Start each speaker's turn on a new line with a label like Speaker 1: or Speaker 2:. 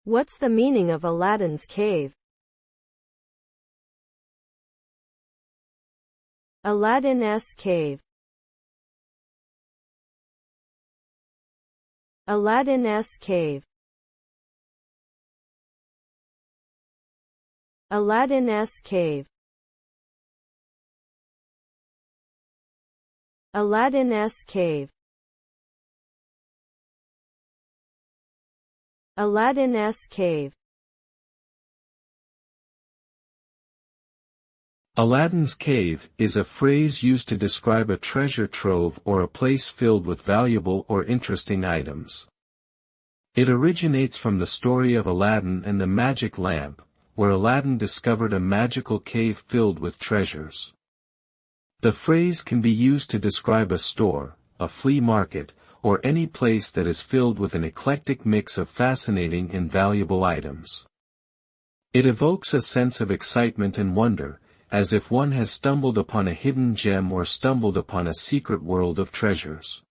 Speaker 1: What's the meaning of Aladdin's cave? Aladdin's cave. Aladdin's cave. Aladdin's cave. Aladdin's cave. Aladdin's cave.
Speaker 2: Aladdin's cave is a phrase used to describe a treasure trove or a place filled with valuable or interesting items. It originates from the story of Aladdin and the magic lamp, where Aladdin discovered a magical cave filled with treasures. The phrase can be used to describe a store, a flea market, or any place that is filled with an eclectic mix of fascinating and valuable items. It evokes a sense of excitement and wonder, as if one has stumbled upon a hidden gem or stumbled upon a secret world of treasures.